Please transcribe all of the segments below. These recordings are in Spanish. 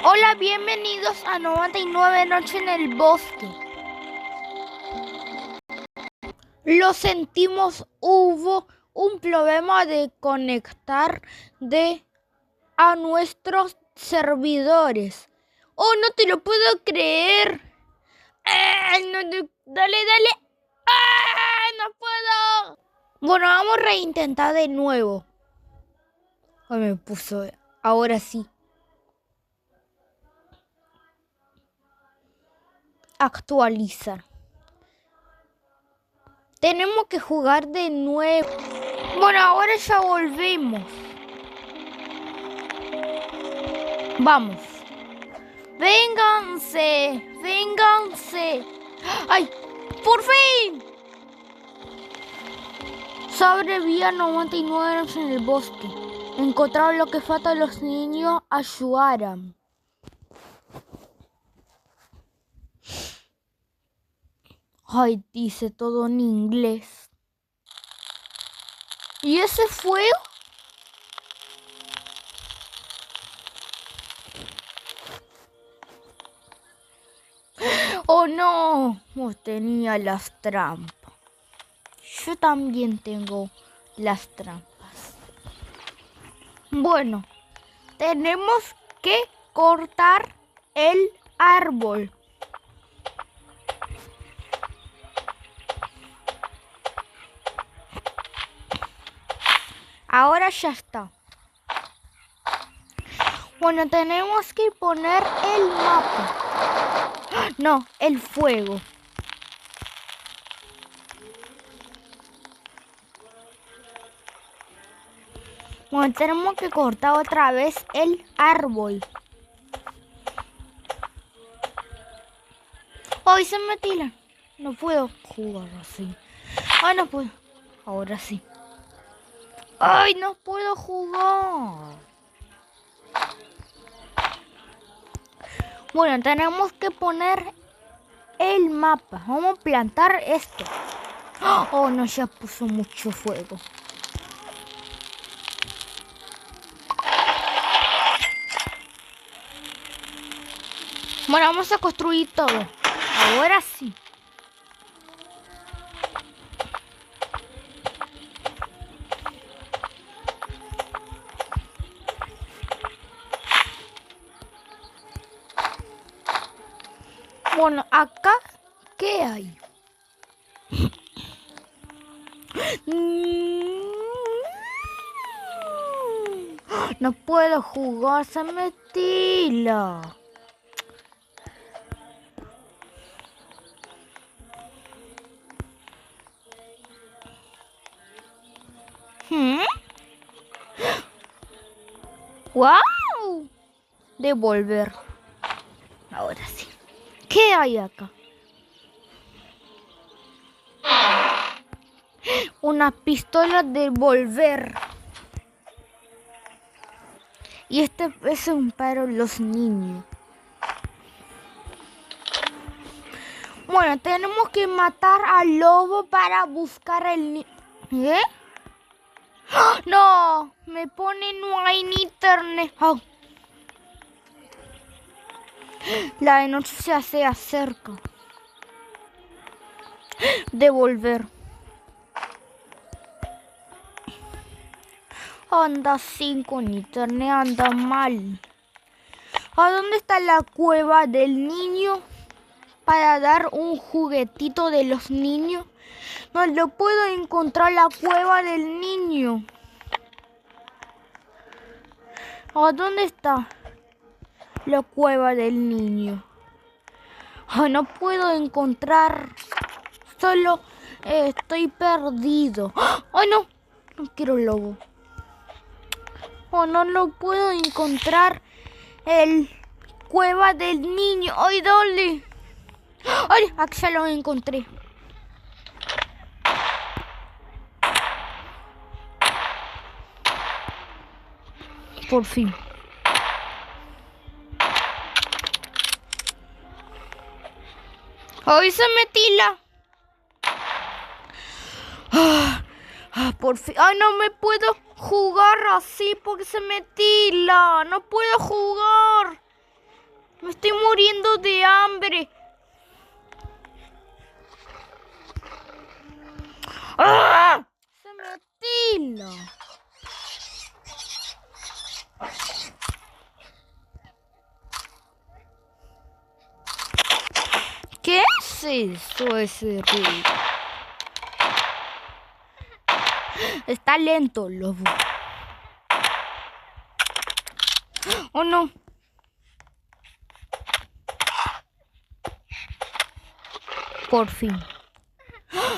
Hola, bienvenidos a 99 Noches en el Bosque. Lo sentimos, hubo un problema de conectar a nuestros servidores. Oh, no te lo puedo creer. Dale. No puedo. Bueno, vamos a reintentar de nuevo. Me puso, ahora sí. Actualizar. Tenemos que jugar de nuevo. Bueno, ahora ya volvemos. Vamos. Vénganse. ¡Ay! ¡Por fin! Sobrevivía 99 años en el bosque. Encontraron lo que falta, los niños ayudaran. Ay, dice todo en inglés. ¿Y ese fuego? Oh no, tenía las trampas. Yo también tengo las trampas. Bueno, tenemos que cortar el árbol. Ahora ya está. Bueno, tenemos que poner el mapa. No, el fuego. Bueno, tenemos que cortar otra vez el árbol. ¡Ay, se me tira! No puedo jugar así. ¡Ay, no puedo! Ahora sí. ¡Ay, no puedo jugar! Bueno, tenemos que poner el mapa. Vamos a plantar esto. Oh, no, ya puso mucho fuego. Bueno, vamos a construir todo. Ahora sí. Bueno, acá, ¿qué hay? No puedo jugar, se me tila. ¡Wow! Devolver. Ahora sí. ¿Qué hay acá? Una pistola de volver. Y este es para los niños. Bueno, tenemos que matar al lobo para buscar el niño. ¿Eh? No, me pone no hay internet. Oh. La de noche se acerca. Devolver. Anda sin con internet, anda mal. ¿A dónde está la cueva del niño? Para dar un juguetito de los niños. No lo puedo encontrar, la cueva del niño. ¿A dónde está la cueva del niño? No puedo encontrar. Solo estoy perdido. ¡Ay, no! No quiero lobo. No lo puedo encontrar. El cueva del niño. ¡Ay, dale! ¡Ay! Aquí ya lo encontré. Por fin. ¡Ay, se me tila! Por fin. ¡Ay, no me puedo jugar así porque se me tila! ¡No puedo jugar! Me estoy muriendo de hambre. ¡Ah! Se me tila. ¿Qué es eso, ese ruido? Está lento, lobo. Oh, no. Por fin.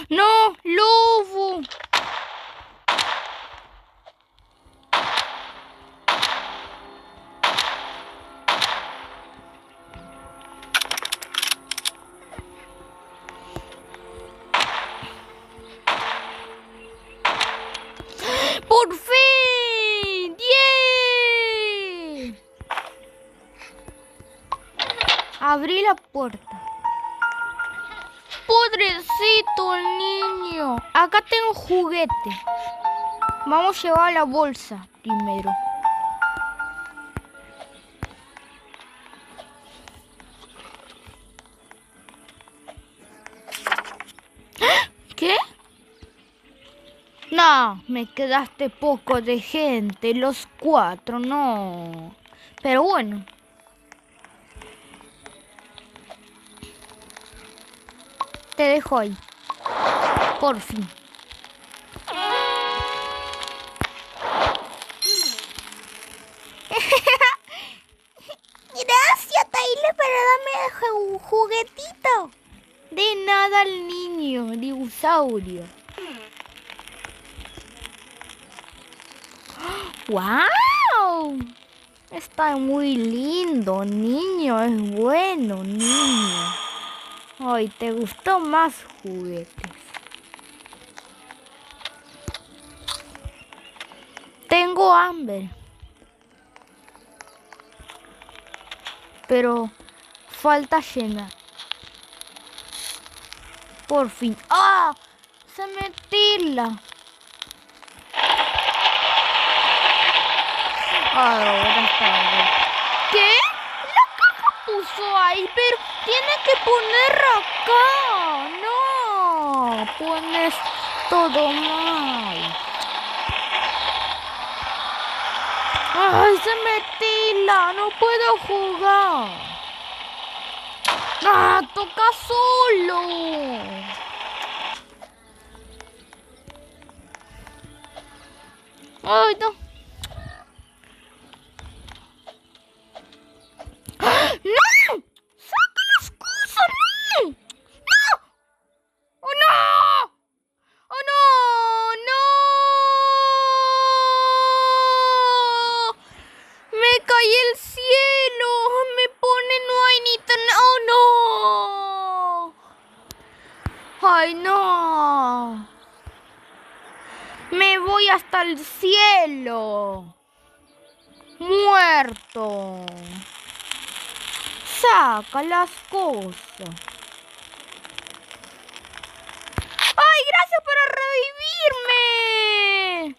¡No! ¡Lobo! ¡Por fin! ¡10! Abrí la puerta. Pobrecito el niño. Acá tengo juguete. Vamos a llevar la bolsa primero. ¿Qué? No, me quedaste poco de gente, los 4, no. Pero bueno. Te dejo ahí. Por fin. Gracias, Tyler, por darme un juguetito. De nada al niño, dinosaurio. ¡Wow! Está muy lindo, niño. Es bueno, niño. Ay, ¿te gustó más juguetes? Tengo hambre. Pero falta llenar. Por fin. ¡Ah! Se me tila. Ahora está bien. ¿Qué? La caja puso ahí, pero tiene que poner acá. No, pones todo mal. Ay, se me tila, no puedo jugar. Ah, toca solo. Ay, no. ¡No! ¡Saca las cosas! ¡No! ¡No! ¡Oh, no! ¡Oh, no! ¡No! ¡Me caí el cielo! ¡Me pone no hay ni tan... ¡Oh, no! ¡Ay, no! ¡Me voy hasta el cielo! ¡Muerto! Saca las cosas. ¡Ay, gracias por revivirme!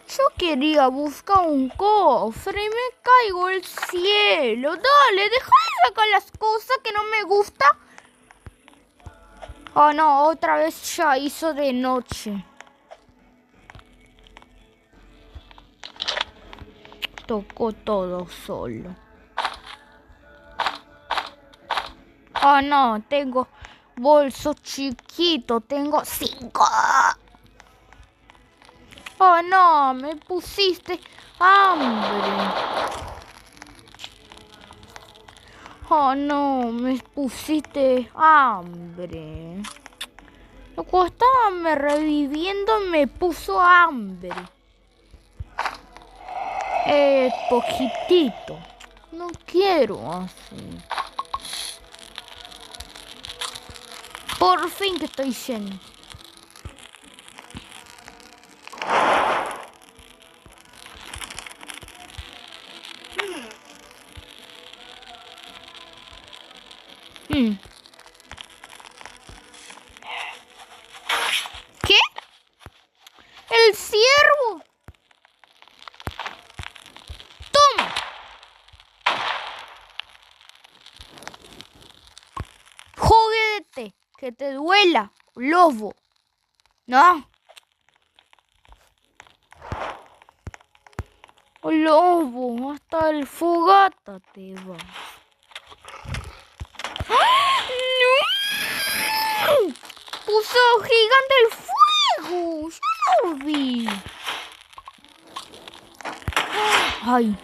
Yo quería buscar un cofre y me caigo al cielo. Dale, deja de sacar las cosas que no me gusta. Oh, no, otra vez ya hizo de noche. Tocó todo solo. Oh, no, tengo bolso chiquito, tengo 5. Oh, no, me pusiste hambre. Oh, no, me pusiste hambre. Cuando estaba me reviviendo me puso hambre. Poquitito. No quiero así. Por fin que estoy lleno. ¿Qué? ¿El ciervo? ¡Toma! Que te duela, lobo. No. Oh, lobo, hasta el fogata te va. ¡Ah! ¡No! Puso gigante el fuego. Yo lo vi. Ay,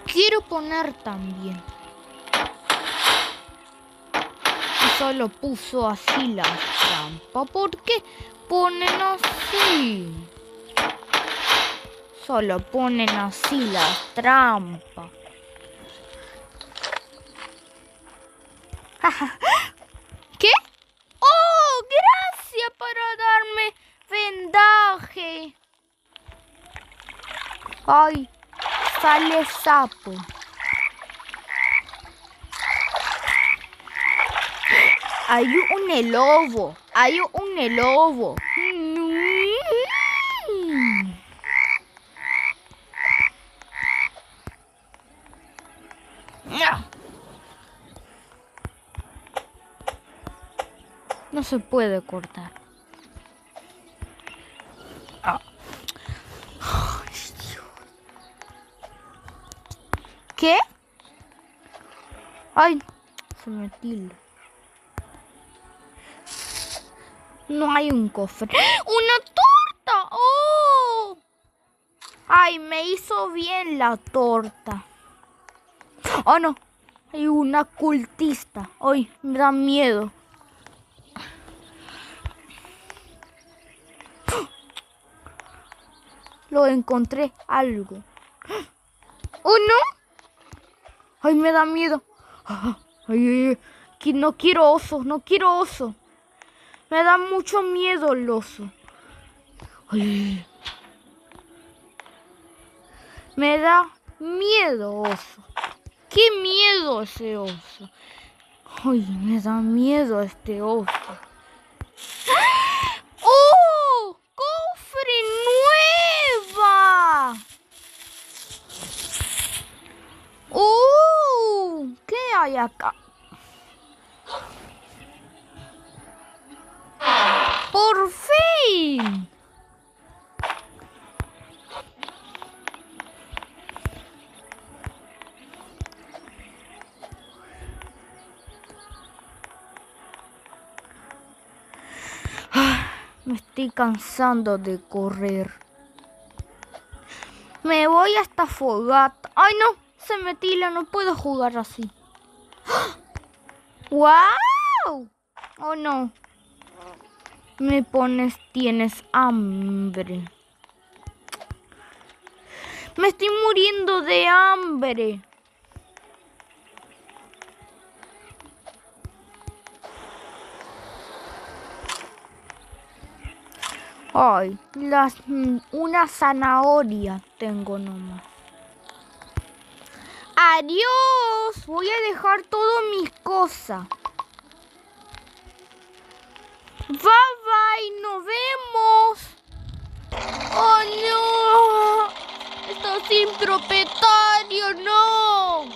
quiero poner también. Y solo puso así la trampa. ¿Por qué ponen así? Solo ponen así las trampas. ¿Qué? ¡Oh! Gracias para darme vendaje. Ay, sale sapo. Hay un lobo. Hay un lobo. No se puede cortar. ¿Qué? Ay, se me tilda. No hay un cofre. ¡Una torta! ¡Oh! Ay, me hizo bien la torta. Oh, no. Hay una cultista. Ay, me da miedo. Lo encontré algo. ¡Oh, no! Ay, me da miedo. Ay, no quiero oso, no quiero oso. Me da mucho miedo el oso. Ay. Me da miedo oso. ¡Qué miedo ese oso! Ay, me da miedo este oso. ¡Oh! ¡Cofre nueva! ¡Oh! ¿Qué hay acá? ¡Por fin! Me estoy cansando de correr. Me voy a esta fogata. ¡Ay, no! Se me tila, no puedo jugar así. ¡Wow! ¡Oh, no! Me pones, tienes hambre. Me estoy muriendo de hambre. Ay, una zanahoria tengo nomás. Adiós. Voy a dejar todas mis cosas. Bye bye, nos vemos. Oh no. Estoy sin propietario, no.